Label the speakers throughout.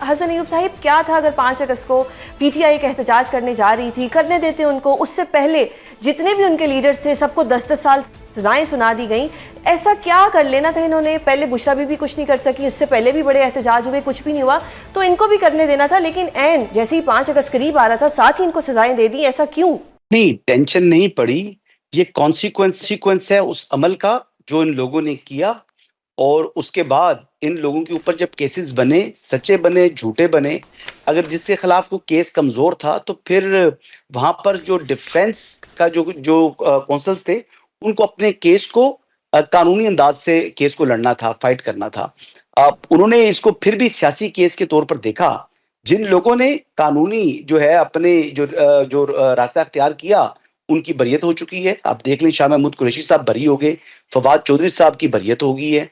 Speaker 1: हसन अयूब साहिब, क्या था अगर 5 अगस्त को पीटीआई का एहतजाज करने जा रही थी, करने देते उनको, उससे पहले जितने भी उनके लीडर्स थे सबको 10-10 साल सजाएं सुना दी गई। ऐसा क्या कर लेना था इन्होंने? पहले बुशरा बीबी कुछ नहीं कर सकी, उससे पहले भी बड़े एहतजाज हुए, कुछ भी नहीं हुआ, तो इनको भी करने देना था। लेकिन एंड जैसे ही 5 अगस्त करीब आ रहा था, साथ ही इनको सजाएं दे दी। ऐसा क्यों?
Speaker 2: नहीं, टेंशन नहीं पड़ी। ये कॉन्सिक्वेंस है उस अमल का जो इन लोगों ने किया। और उसके बाद इन लोगों के ऊपर जब केसेस बने, सच्चे बने, झूठे बने, अगर जिसके खिलाफ वो केस कमजोर था तो फिर वहां पर जो डिफेंस का जो जो कौंसल्स थे, उनको अपने केस को कानूनी अंदाज से केस को लड़ना था, फाइट करना था। उन्होंने इसको फिर भी सियासी केस के तौर पर देखा। जिन लोगों ने कानूनी जो है अपने जो रास्ता अख्तियार किया, उनकी बरियत हो चुकी है। आप देख लें, शाह महमूद कुरैशी साहब बरी हो गए, फवाद चौधरी साहब की बरियत हो गई है।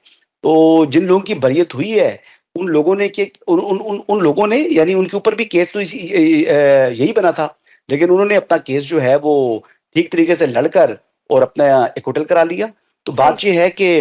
Speaker 2: तो जिन लोगों की बरियत हुई है, उन लोगों ने उन लोगों ने, यानी उनके ऊपर भी केस तो यही बना था, लेकिन उन्होंने अपना केस जो है वो ठीक तरीके से लड़कर और अपना एक्विटल करा लिया। तो बात ये है कि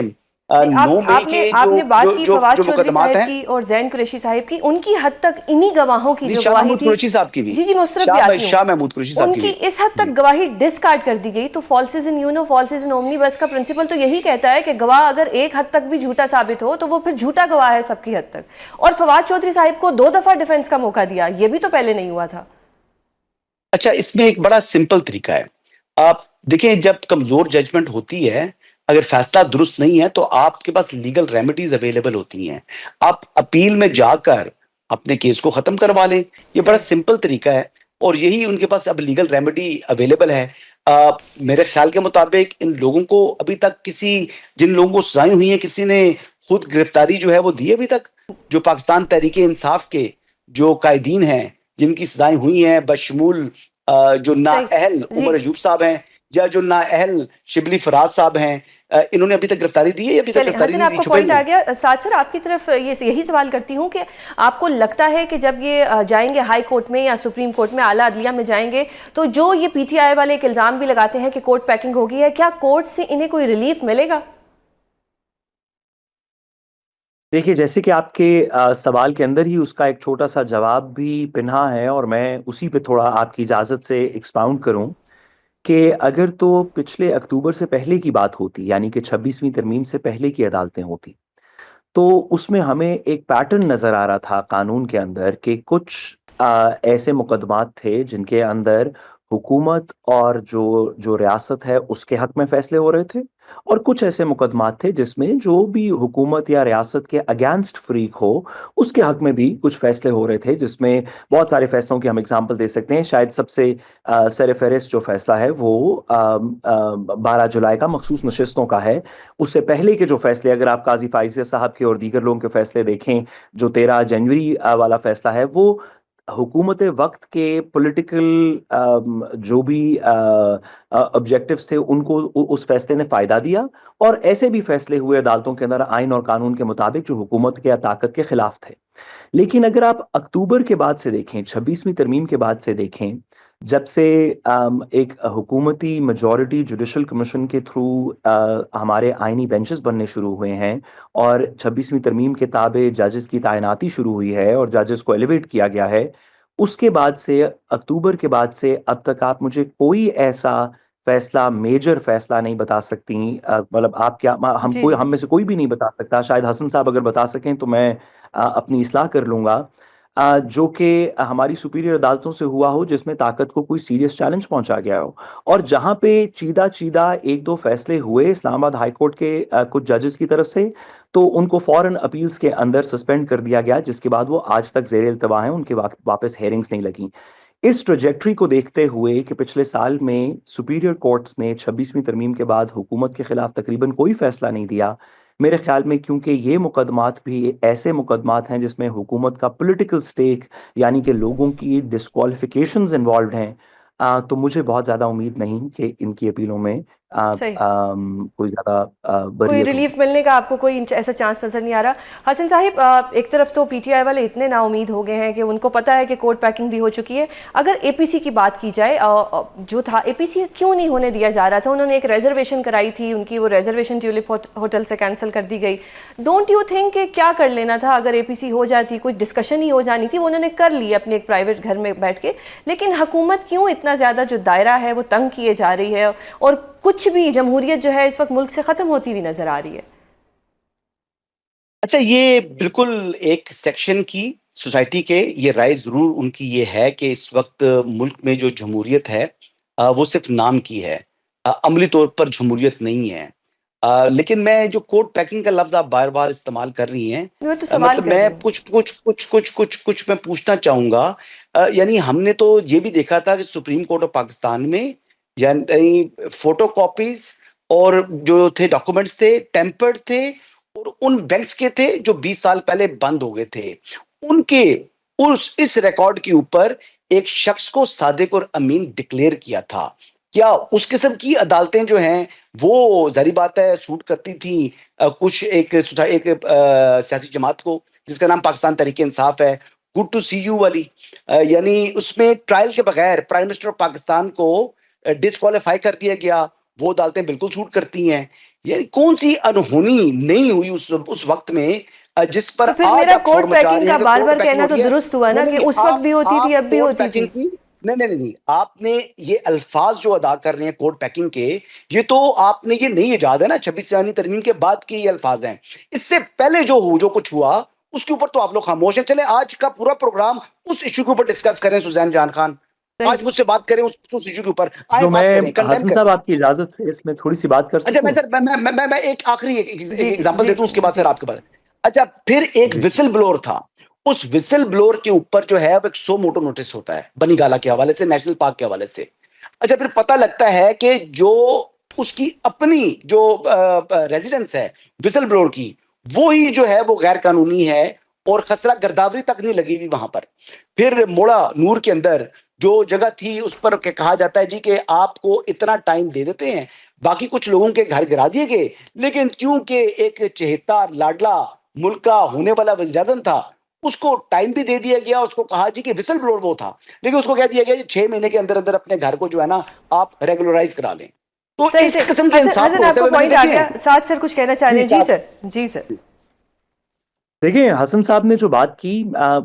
Speaker 2: 9
Speaker 1: आप
Speaker 2: मई
Speaker 1: आपने
Speaker 2: के
Speaker 1: आपने बात की फवाद
Speaker 2: जो
Speaker 1: चौधरी
Speaker 2: मुकदमात
Speaker 1: साहब
Speaker 2: हैं।
Speaker 1: की और जैन कुरैशी साहब की, उनकी हद तक इन्हीं गवाहों की
Speaker 2: नहीं,
Speaker 1: जो
Speaker 2: शाह
Speaker 1: गवाही
Speaker 2: महमूद
Speaker 1: थी।
Speaker 2: कुरैशी साहब की भी,
Speaker 1: जी जी, मैं उस तरफ भी आती हूँ।
Speaker 2: शाह महमूद कुरैशी साहब की
Speaker 1: उनकी
Speaker 2: भी।
Speaker 1: इस हद तक
Speaker 2: जी।
Speaker 1: गवाही डिस्कार्ड कर दी गई। तो फॉल्सिस इन यूनो फॉल्सिस इन ओमनीबस का प्रिंसिपल तो यही कहता है कि गवाह अगर एक हद तक भी झूठा साबित हो तो वो फिर झूठा गवाह है सबकी हद तक। और फवाद चौधरी साहब को 2 दफा डिफेंस का मौका दिया, ये भी तो पहले नहीं हुआ था।
Speaker 2: अच्छा, इसमें एक बड़ा सिंपल तरीका है। आप देखें, जब कमजोर जजमेंट होती है, अगर फैसला दुरुस्त नहीं है तो आपके पास लीगल रेमेडीज अवेलेबल होती हैं। आप अपील में जाकर अपने केस को खत्म करवा लें। ये बड़ा
Speaker 1: सही।
Speaker 2: सिंपल तरीका है और यही उनके पास अब लीगल रेमेडी अवेलेबल है। मेरे ख्याल के मुताबिक इन लोगों को अभी तक जिन लोगों को सजाएं हुई हैं, किसी ने खुद गिरफ्तारी जो है वो दी है अभी तक? जो पाकिस्तान तहरीक इंसाफ के जो कायदीन हैं, जिनकी सजाएं हुई हैं, बशमूल जो
Speaker 1: सही।
Speaker 2: नाअहल
Speaker 1: जी
Speaker 2: उमर अयूब साहब हैं, या जो नाअहल शिबली फराज साहब हैं, इन्होंने अभी तक गिरफ्तारी दी है या अभी तक
Speaker 1: चलिए
Speaker 2: गिरफ्तारी
Speaker 1: हसन,
Speaker 2: नहीं दी?
Speaker 1: आपका
Speaker 2: छुपे
Speaker 1: पॉइंट
Speaker 2: नहीं
Speaker 1: आ
Speaker 2: है।
Speaker 1: गया। साथ सर आपकी तरफ यही सवाल करती हूँ कि आपको लगता है कि जब ये जाएंगे हाई कोर्ट में या सुप्रीम कोर्ट में, आला अदलिया में जाएंगे, तो जो ये पीटीआई वाले एक इल्ज़ाम भी लगाते हैं कि कोर्ट पैकिंग होगी है, क्या कोर्ट से इन्हें कोई रिलीफ मिलेगा?
Speaker 3: देखिए, जैसे कि आपके सवाल के अंदर ही उसका एक छोटा सा जवाब भी पिन्हा है और मैं उसी पे थोड़ा आपकी इजाज़त से एक्सपाउंड करूं कि अगर तो पिछले अक्टूबर से पहले की बात होती, यानी कि 26वीं तरमीम से पहले की अदालतें होती, तो उसमें हमें एक पैटर्न नज़र आ रहा था कानून के अंदर कि कुछ ऐसे मुकदमात थे जिनके अंदर हुकूमत और जो जो रियासत है उसके हक में फैसले हो रहे थे, और कुछ ऐसे मुकदमात थे जिसमें जो भी हुकूमत या रियासत के अगेंस्ट फ्रीक हो उसके हक में भी कुछ फैसले हो रहे थे, जिसमें बहुत सारे फैसलों की हम एग्जांपल दे सकते हैं। शायद सबसे सर फहरिस्त जो फैसला है वो 12 जुलाई का मखसूस नशिस्तों का है। उससे पहले के जो फैसले, अगर आप काजी फाइजिया साहब के और दीगर लोगों के फैसले देखें, जो 13 जनवरी वाला फैसला है, वो हुकूमत वक्त के पॉलिटिकल जो भी ऑब्जेक्टिव्स थे उनको उस फैसले ने फायदा दिया, और ऐसे भी फैसले हुए अदालतों के अंदर आइन और कानून के मुताबिक जो हुकूमत के या ताकत के खिलाफ थे। लेकिन अगर आप अक्टूबर के बाद से देखें, 26वीं तरमीम के बाद से देखें, जब से एक हुकूमती मेजॉरिटी जुडिशल कमीशन के थ्रू हमारे आइनी बेंचेस बनने शुरू हुए हैं और 26वीं तरमीम के ताबे जजेस की तैनाती शुरू हुई है और जजेस को एलिवेट किया गया है, उसके बाद से, अक्टूबर के बाद से अब तक आप मुझे कोई ऐसा फैसला, मेजर फैसला नहीं बता सकती। मतलब आप क्या,
Speaker 1: जी जी।
Speaker 3: हम में से कोई भी नहीं बता सकता, शायद हसन साहब अगर बता सकें तो मैं अपनी इस्लाह कर लूंगा, जो कि हमारी सुपीरियर अदालतों से हुआ हो जिसमें ताकत को कोई सीरियस चैलेंज पहुंचा गया हो। और जहां पे चीदा चीदा एक दो फैसले हुए इस्लामाबाद हाई कोर्ट के कुछ जजेस की तरफ से, तो उनको फॉरेन अपील्स के अंदर सस्पेंड कर दिया गया, जिसके बाद वो आज तक जेर इल्तवा हैं, उनके वापस हेयरिंग्स नहीं लगी। इस ट्रेजेक्ट्री को देखते हुए कि पिछले साल में सुपीरियर कोर्ट्स ने 26वीं तरमीम के बाद हुकूमत के खिलाफ तकरीबन कोई फैसला नहीं दिया, मेरे ख्याल में, क्योंकि ये मुकदमात भी ऐसे मुकदमात हैं जिसमें हुकूमत का पॉलिटिकल स्टेक, यानी कि लोगों की डिस्क्वालिफिकेशंस इन्वॉल्व हैं, तो मुझे बहुत ज़्यादा उम्मीद नहीं कि इनकी अपीलों में
Speaker 1: सही।
Speaker 3: कोई ज़्यादा
Speaker 1: कोई
Speaker 3: बरियत हो।
Speaker 1: रिलीफ मिलने का आपको कोई ऐसा चांस नजर नहीं आ रहा? हसन साहिब, एक तरफ तो पीटीआई वाले इतने नाउमीद हो गए हैं कि उनको पता है कि कोर्ट पैकिंग भी हो चुकी है। अगर एपीसी की बात की जाए, जो था एपीसी क्यों नहीं होने दिया जा रहा था? उन्होंने एक रिजर्वेशन कराई थी, उनकी वो रिजर्वेशन ट्यूलिप होटल से कैंसिल कर दी गई। डोंट यू थिंक कि क्या कर लेना था अगर एपीसी हो जाती, कुछ डिस्कशन ही हो जानी थी? वो उन्होंने कर ली अपने एक प्राइवेट घर में बैठ के, लेकिन हुकूमत क्यों इतना ज़्यादा जो दायरा है वो तंग किए जा रही है और कुछ भी जमहूरियत जो है इस वक्त मुल्क से ख़त्म होती हुई नजर आ रही है?
Speaker 2: अच्छा, ये बिल्कुल एक सेक्शन की सोसाइटी के ये राय ज़रूर उनकी ये है कि इस वक्त मुल्क में जो जमहूरियत है वो सिर्फ नाम की है, अमली तौर पर जमहूरियत नहीं है। लेकिन मैं जो कोर्ट पैकिंग का लफ्ज़ आप बार-बार इस्तेमाल कर रही हैं,
Speaker 1: मैं तो सवाल
Speaker 2: मतलब
Speaker 1: कर रही
Speaker 2: मैं
Speaker 1: हूँ।
Speaker 2: कुछ मैं पूछना चाहूँगा। यानी हमने तो ये भी देखा था कि सुप्रीम कोर्ट ऑफ पाकिस्तान में यानी फ़ोटोकॉपीज़ और जो थे डॉक्यूमेंट्स थे, टेम्पर्ड थे और उन बैंक्स के थे जो 20 साल पहले बंद हो गए थे। उनके उस इस रिकॉर्ड के ऊपर एक शख्स को सादिक और अमीन डिक्लेयर किया था। क्या उस किस्म की अदालतें जो हैं वो ज़ाहिर बात है सूट करती थी कुछ एक सियासी जमात को जिसका नाम पाकिस्तान तहरीक-ए-इंसाफ है, गुड टू सी यू वाली। यानी उसमें ट्रायल के बगैर प्राइम मिनिस्टर ऑफ पाकिस्तान को डिस्क्वालीफाई कर दिया गया, वो अदालतें बिल्कुल सूट करती हैं। यानी कौन-सी अनहोनी नहीं हुई उस वक़्त में जिस पर
Speaker 1: तो फिर
Speaker 2: आज
Speaker 1: मेरा
Speaker 2: आप शोर
Speaker 1: कोर्ट
Speaker 2: मचा रहे
Speaker 1: पैकिंग का
Speaker 2: हैं कि
Speaker 1: बार
Speaker 2: कोर्ट
Speaker 1: बार
Speaker 2: पैकिंग
Speaker 1: कहना
Speaker 2: हो
Speaker 1: तो
Speaker 2: रही है।
Speaker 1: दुरुस्त हुआ
Speaker 2: नहीं,
Speaker 1: ना कि
Speaker 2: नहीं,
Speaker 1: उस वक्त भी होती थी, अब भी
Speaker 2: कोर्ट
Speaker 1: होती
Speaker 2: पैकिंग
Speaker 1: थी।
Speaker 2: की नहीं, आपने ये अल्फ़ाज़ जो अदा कर रहे हैं कोर्ट पैकिंग के, ये तो आपने ये नहीं इजाद है ना, 26 यानी तरमीम के बाद के ये अल्फ़ाज़ हैं। इससे पहले जो कुछ हुआ, उसके ऊपर तो आप लोग खामोश हैं। चलें आज का पूरा प्रोग्राम उस इश्यू के ऊपर डिस्कस करें सुज़ैन जान खान।
Speaker 1: सही।
Speaker 2: आज मुझसे बात करें उस इश्यू के ऊपर, आएँ
Speaker 3: जो
Speaker 2: बात
Speaker 3: मैं
Speaker 2: करें, कंडेम
Speaker 3: हसन
Speaker 2: करें।
Speaker 3: साहब आपकी इजाज़त से इसमें थोड़ी सी बात कर
Speaker 2: अच्छा, मैं
Speaker 3: सकूं?
Speaker 2: सर मैं एक आखिरी एक
Speaker 1: जी जी
Speaker 2: एग्जांपल
Speaker 1: जी
Speaker 2: देता हूँ, उसके बाद
Speaker 1: जी।
Speaker 2: सर आपके पास। अच्छा, फिर एक
Speaker 3: जी
Speaker 2: व्हिसल ब्लोअर था। उस व्हिसल ब्लोअर के ऊपर जो है अब एक सो मोटो नोटिस होता है, बनीगाला के हवाले से, नेशनल पार्क के हवाले से। अच्छा, फिर पता लगता है कि जो उसकी अपनी जो रेज़िडेंस है व्हिसल ब्लोअर की, वो ही जो है वो गैर कानूनी है और खसरा गिरदावरी तक नहीं लगी हुई वहाँ पर। फिर मोड़ा नूर के अंदर जो जगह थी उस पर कहा जाता है जी कि आपको इतना टाइम दे देते हैं, बाकी कुछ लोगों के घर गिरा दिए गए, लेकिन क्योंकि एक चहेता लाडला मुल्क का होने वाला वज़ीर-ए-आज़म था, उसको टाइम भी दे दिया गया, उसको कहा जी कि व्हिसल ब्लोअर वो था, लेकिन उसको कह दिया गया जी 6 महीने के अंदर-अंदर अपने घर को जो है ना आप रेगुलराइज़ करा लें। तो
Speaker 1: सही
Speaker 2: इस
Speaker 1: सही।
Speaker 2: किस्म के
Speaker 1: हसन
Speaker 2: इंसाफ
Speaker 1: हसन
Speaker 2: को होते
Speaker 1: आपका
Speaker 2: हुए मैंने
Speaker 1: पॉइंट आ
Speaker 2: देखे
Speaker 1: गया।
Speaker 2: हैं।
Speaker 1: साथ सर कुछ कहना चाह रहे
Speaker 2: जी
Speaker 1: हैं? जी
Speaker 2: साहब।
Speaker 1: सर। जी सर।
Speaker 3: देखिए, हसन साहब ने जो बात की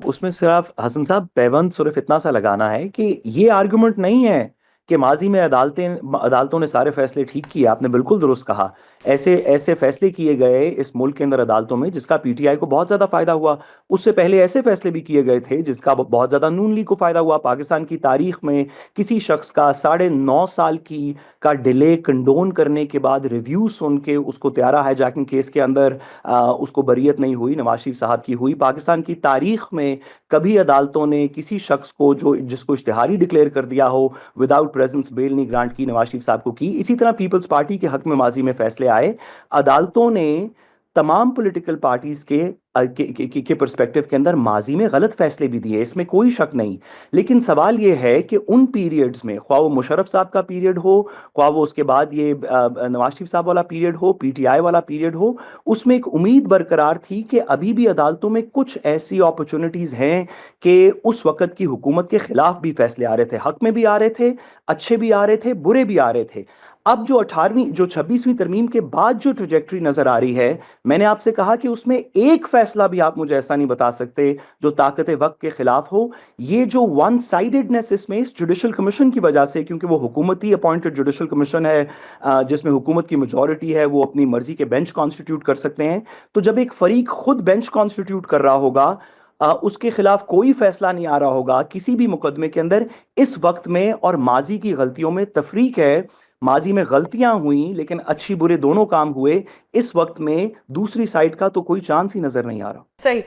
Speaker 3: उसमें सिर्फ हसन साहब पैबंद सिर्फ इतना सा लगाना है कि ये आर्गुमेंट नहीं है कि माजी में अदालतों ने सारे फैसले ठीक किए। आपने बिल्कुल दुरुस्त कहा। ऐसे ऐसे फैसले किए गए इस मुल्क के अंदर अदालतों में जिसका पीटीआई को बहुत ज़्यादा फायदा हुआ। उससे पहले ऐसे फैसले भी किए गए थे जिसका बहुत ज़्यादा नून लीग को फायदा हुआ। पाकिस्तान की तारीख में किसी शख्स का 9.5 साल का डिले कंडोन करने के बाद रिव्यू सुन के उसको त्यारा हाईजैकिंग केस के अंदर उसको बरियत नहीं हुई, नवाज शरीफ साहब की हुई। पाकिस्तान की तारीख में कभी अदालतों ने किसी शख्स को जिसको इश्तिहारी डिक्लेयर कर दिया हो विदाउट प्रेजेंस बेल नहीं ग्रांट की, नवाज शरीफ साहब को की। इसी तरह पीपल्स पार्टी के हक में माजी में फैसले आए। अदालतों ने तमाम पॉलिटिकल पार्टीज के पर्सपेक्टिव के अंदर माजी में गलत फैसले भी दिए, इसमें कोई शक नहीं। लेकिन सवाल यह है कि उन पीरियड्स में, ख्वाह वो मुशर्रफ साहब का पीरियड हो, ख्वाह वो उसके बाद ये नवाज शरीफ साहब वाला पीरियड हो, पीटीआई वाला पीरियड हो, उसमें एक उम्मीद बरकरार थी कि अभी भी अदालतों में कुछ ऐसी अपॉर्चुनिटीज हैं कि उस वक्त की हुकूमत के खिलाफ भी फैसले आ रहे थे, हक में भी आ रहे थे, अच्छे भी आ रहे थे, बुरे भी आ रहे थे। अब जो 26वीं तरमीम के बाद जो ट्रजेक्टरी नजर आ रही है, मैंने आपसे कहा कि उसमें एक फैसला भी आप मुझे ऐसा नहीं बता सकते जो ताकत वक्त के खिलाफ हो। ये जो वन साइडेडनेस इसमें इस जुडिशल कमीशन की वजह से, क्योंकि वो हुकूमती अपॉइंटेड जुडिशल कमीशन है जिसमें हुकूमत की मेजॉरिटी है, वो अपनी मर्जी के बेंच कॉन्स्टिट्यूट कर सकते हैं। तो जब एक फरीक खुद बेंच कॉन्स्टिट्यूट कर रहा होगा, उसके खिलाफ कोई फैसला नहीं आ रहा होगा किसी भी मुकदमे के अंदर, इस वक्त में और माजी की गलतियों में तफरीक है। माजी में गलतियां हुई लेकिन अच्छी बुरे दोनों काम हुए। इस वक्त में दूसरी साइड का तो कोई चांस ही नजर नहीं आ रहा।
Speaker 1: सही।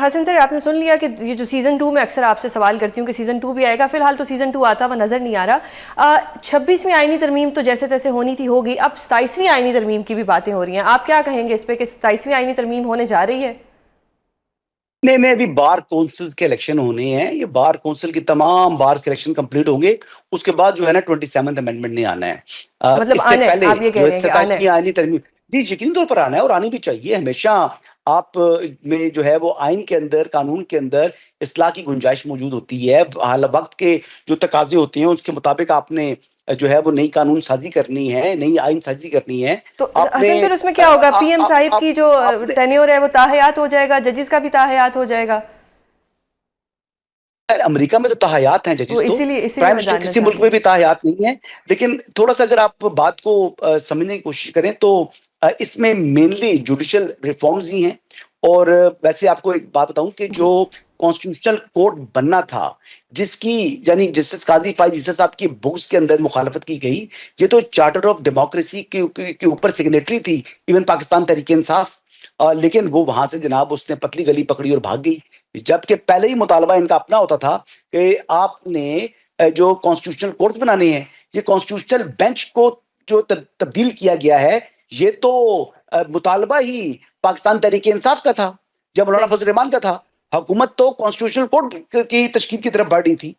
Speaker 1: हसन सर, आपने सुन लिया कि ये जो सीज़न 2 में अक्सर आपसे सवाल करती हूँ कि सीज़न 2 भी आएगा, फिलहाल तो सीज़न 2 आता हुआ नज़र नहीं आ रहा। 26वीं आईनी तरमीम तो जैसे तैसे होनी थी होगी, अब 27वीं आईनी तरमीम की भी बातें हो रही हैं। आप क्या कहेंगे इस पर कि 27वीं आईनी तरमीम होने जा रही है?
Speaker 2: नहीं नहीं, अभी बार काउंसिल के इलेक्शन होने हैं, ये बार काउंसिल की तमाम बार के इलेक्शन कंप्लीट होंगे, उसके बाद जो है ना 27th अमेंडमेंट नहीं आना है।
Speaker 1: मतलब
Speaker 2: इससे
Speaker 1: आना है,
Speaker 2: पहले
Speaker 1: आप ये कह
Speaker 2: जो
Speaker 1: रहे हैं कि आना है।
Speaker 2: 27वीं आईनी तरमीम, जी यकीनी तौर पर आना है और आनी भी चाहिए। हमेशा आप में जो है वो आइन के अंदर, कानून के अंदर इस्लाह की गुंजाइश मौजूद होती है। हाल वक्त के जो तकाजे होते हैं उसके मुताबिक आपने जो है वो नई कानून साजी करनी है, नई आइन साजी करनी है।
Speaker 1: तो
Speaker 2: आपने
Speaker 1: हसन, फिर उसमें क्या होगा? पीएम साहिब की जो
Speaker 2: आपने
Speaker 1: टेन्योर है वो ताहयात हो जाएगा, जजेस का भी ताहयात हो जाएगा।
Speaker 2: अमेरिका में तो ताहयात हैं
Speaker 1: वो
Speaker 2: जजिस, तो
Speaker 1: इसीलिए इसीलिए
Speaker 2: प्राइम
Speaker 1: मैं
Speaker 2: मिनिस्टर
Speaker 1: जानना
Speaker 2: किसी
Speaker 1: चाह
Speaker 2: मुल्क
Speaker 1: रही
Speaker 2: में
Speaker 1: हूँ।
Speaker 2: भी ताहयात नहीं है। लेकिन थोड़ा सा अगर आप बात को समझने की कोशिश करें तो इसमें मेनली जुडिशियल रिफॉर्म्स ही हैं। और वैसे आपको एक बात बताऊं कि
Speaker 1: जी।
Speaker 2: जो कॉन्स्टिट्यूशनल कोर्ट बनना था, जिसकी यानी जस्टिस काजी फाइज ईसा साहब की बुक्स के अंदर मुखालफत की गई, ये तो चार्टर ऑफ डेमोक्रेसी के ऊपर सिग्नेटरी थी इवन पाकिस्तान तहरीक इंसाफ। लेकिन वो वहां से जनाब उसने पतली गली पकड़ी और भाग गई। जबकि पहले ही मुतालबा इनका अपना होता था कि आपने जो कॉन्स्टिट्यूशनल कोर्ट बनाने हैं, ये कॉन्स्टिट्यूशनल बेंच को जो तब्दील किया गया है, ये तो मुतालबा ही पाकिस्तान तहरीक इंसाफ का था, जब मौलाना
Speaker 1: सही।
Speaker 2: फजल रहमान का था। हुकूमत तो कॉन्स्टिट्यूशनल कोर्ट की तश्कील की तरफ बढ़ रही थी।